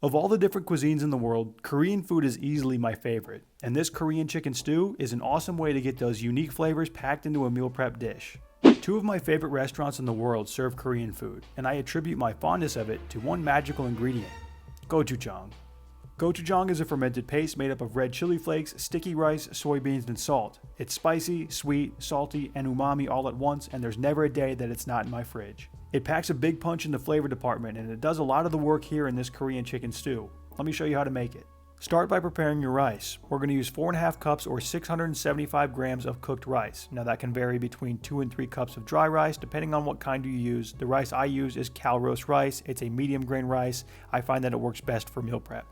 Of all the different cuisines in the world, Korean food is easily my favorite, and this Korean chicken stew is an awesome way to get those unique flavors packed into a meal prep dish. Two of my favorite restaurants in the world serve Korean food, and I attribute my fondness of it to one magical ingredient: gochujang. Gochujang is a fermented paste made up of red chili flakes, sticky rice, soybeans, and salt. It's spicy, sweet, salty, and umami all at once, and there's never a day that it's not in my fridge. It packs a big punch in the flavor department, and it does a lot of the work here in this Korean chicken stew. Let me show you how to make it. Start by preparing your rice. We're going to use 4.5 cups or 675 grams of cooked rice. Now that can vary between 2 and 3 cups of dry rice depending on what kind you use. The rice I use is Calrose rice. It's a medium grain rice. I find that it works best for meal prep.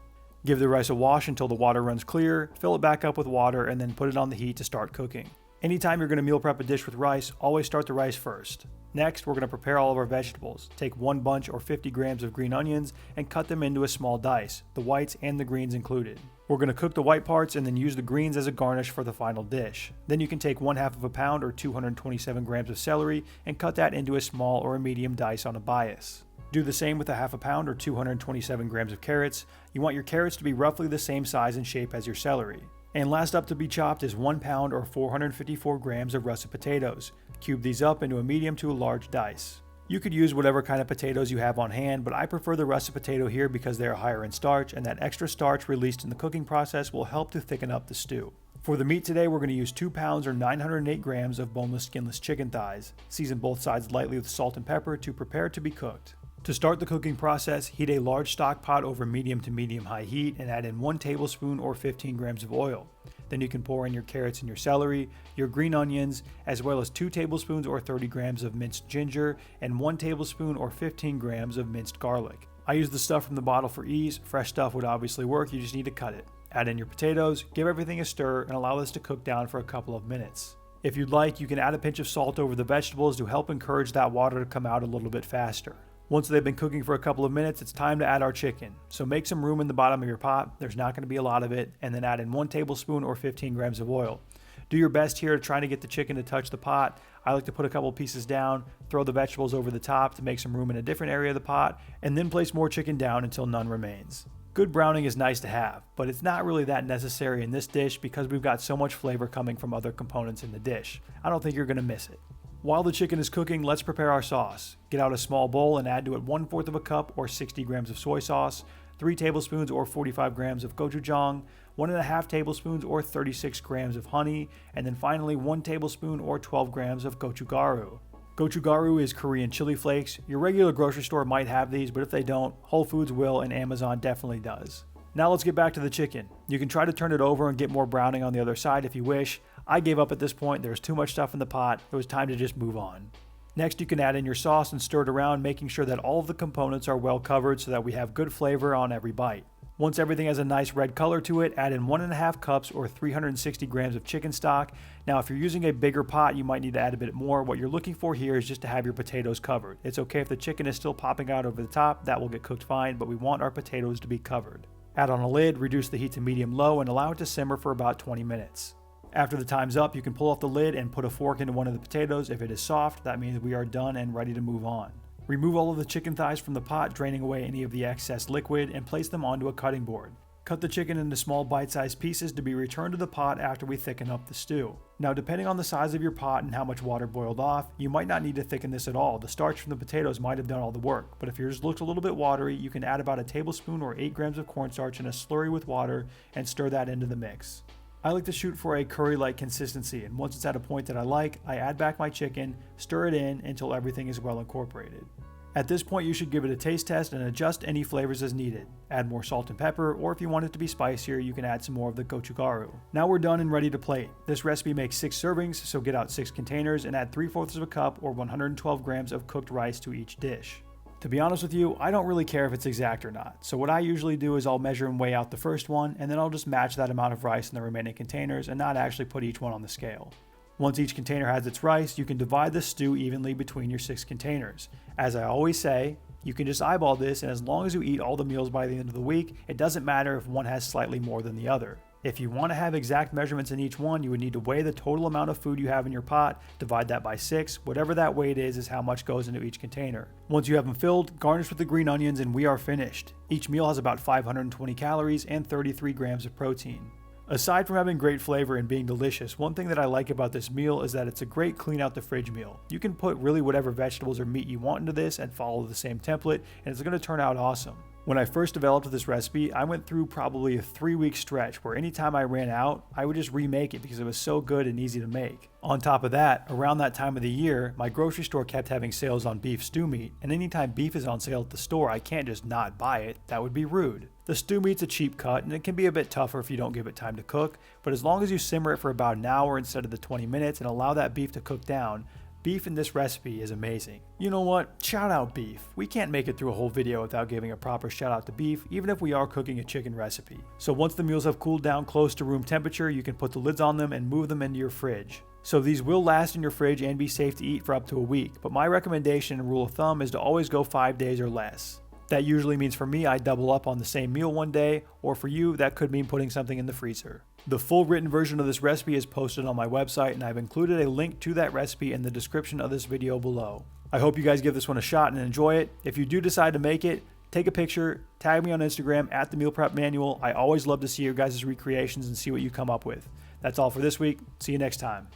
Give the rice a wash until the water runs clear, fill it back up with water, and then put it on the heat to start cooking. Anytime you're going to meal prep a dish with rice, always start the rice first. Next, we're going to prepare all of our vegetables. Take one bunch or 50 grams of green onions and cut them into a small dice, the whites and the greens included. We're going to cook the white parts and then use the greens as a garnish for the final dish. Then you can take 1/2 pound or 227 grams of celery and cut that into a small or a medium dice on a bias. Do the same with 1/2 pound or 227 grams of carrots. You want your carrots to be roughly the same size and shape as your celery. And last up to be chopped is 1 pound or 454 grams of russet potatoes. Cube these up into a medium to a large dice. You could use whatever kind of potatoes you have on hand, but I prefer the russet potato here because they are higher in starch, and that extra starch released in the cooking process will help to thicken up the stew. For the meat today, we're going to use 2 pounds or 908 grams of boneless skinless chicken thighs. Season both sides lightly with salt and pepper to prepare to be cooked. To start the cooking process, heat a large stock pot over medium to medium-high heat and add in 1 tablespoon or 15 grams of oil. Then you can pour in your carrots and your celery, your green onions, as well as 2 tablespoons or 30 grams of minced ginger and 1 tablespoon or 15 grams of minced garlic. I use the stuff from the bottle for ease. Fresh stuff would obviously work, you just need to cut it. Add in your potatoes, give everything a stir, and allow this to cook down for a couple of minutes. If you'd like, you can add a pinch of salt over the vegetables to help encourage that water to come out a little bit faster. Once they've been cooking for a couple of minutes, it's time to add our chicken. So make some room in the bottom of your pot, there's not going to be a lot of it, and then add in 1 tablespoon or 15 grams of oil. Do your best here to try to get the chicken to touch the pot. I like to put a couple pieces down, throw the vegetables over the top to make some room in a different area of the pot, and then place more chicken down until none remains. Good browning is nice to have, but it's not really that necessary in this dish because we've got so much flavor coming from other components in the dish. I don't think you're going to miss it. While the chicken is cooking, let's prepare our sauce. Get out a small bowl and add to it 1/4 cup or 60 grams of soy sauce, 3 tablespoons or 45 grams of gochujang, 1.5 tablespoons or 36 grams of honey, and then finally 1 tablespoon or 12 grams of gochugaru. Gochugaru is Korean chili flakes. Your regular grocery store might have these, but if they don't, Whole Foods will and Amazon definitely does. Now let's get back to the chicken. You can try to turn it over and get more browning on the other side if you wish. I gave up at this point, there was too much stuff in the pot, it was time to just move on. Next you can add in your sauce and stir it around, making sure that all of the components are well covered so that we have good flavor on every bite. Once everything has a nice red color to it, add in 1.5 cups or 360 grams of chicken stock. Now if you're using a bigger pot, you might need to add a bit more. What you're looking for here is just to have your potatoes covered. It's okay if the chicken is still popping out over the top, that will get cooked fine, but we want our potatoes to be covered. Add on a lid, reduce the heat to medium-low, and allow it to simmer for about 20 minutes. After the time's up, you can pull off the lid and put a fork into one of the potatoes. If it is soft, that means we are done and ready to move on. Remove all of the chicken thighs from the pot, draining away any of the excess liquid, and place them onto a cutting board. Cut the chicken into small bite-sized pieces to be returned to the pot after we thicken up the stew. Now, depending on the size of your pot and how much water boiled off, you might not need to thicken this at all. The starch from the potatoes might have done all the work, but if yours looks a little bit watery, you can add about a tablespoon or 8 grams of cornstarch in a slurry with water and stir that into the mix. I like to shoot for a curry-like consistency, and once it's at a point that I like, I add back my chicken, stir it in until everything is well incorporated. At this point, you should give it a taste test and adjust any flavors as needed. Add more salt and pepper, or if you want it to be spicier, you can add some more of the gochugaru. Now we're done and ready to plate. This recipe makes 6 servings, so get out 6 containers and add 3/4 cup or 112 grams of cooked rice to each dish. To be honest with you, I don't really care if it's exact or not. So what I usually do is I'll measure and weigh out the first one, and then I'll just match that amount of rice in the remaining containers and not actually put each one on the scale. Once each container has its rice, you can divide the stew evenly between your 6 containers. As I always say, you can just eyeball this, and as long as you eat all the meals by the end of the week, it doesn't matter if one has slightly more than the other. If you want to have exact measurements in each one, you would need to weigh the total amount of food you have in your pot, divide that by 6, whatever that weight is how much goes into each container. Once you have them filled, garnish with the green onions and we are finished. Each meal has about 520 calories and 33 grams of protein. Aside from having great flavor and being delicious, one thing that I like about this meal is that it's a great clean out the fridge meal. You can put really whatever vegetables or meat you want into this and follow the same template, and it's going to turn out awesome. When I first developed this recipe, I went through probably a 3-week stretch where anytime I ran out, I would just remake it because it was so good and easy to make. On top of that, around that time of the year, my grocery store kept having sales on beef stew meat, and anytime beef is on sale at the store, I can't just not buy it. That would be rude. The stew meat's a cheap cut, and it can be a bit tougher if you don't give it time to cook, but as long as you simmer it for about an hour instead of the 20 minutes and allow that beef to cook down, beef in this recipe is amazing. You know what? Shout out beef. We can't make it through a whole video without giving a proper shout out to beef, even if we are cooking a chicken recipe. So once the meals have cooled down close to room temperature, you can put the lids on them and move them into your fridge. So these will last in your fridge and be safe to eat for up to a week, but my recommendation and rule of thumb is to always go 5 days or less. That usually means for me, I double up on the same meal one day, or for you, that could mean putting something in the freezer. The full written version of this recipe is posted on my website, and I've included a link to that recipe in the description of this video below. I hope you guys give this one a shot and enjoy it. If you do decide to make it, take a picture, tag me on Instagram at The Meal Prep Manual. I always love to see your guys' recreations and see what you come up with. That's all for this week. See you next time.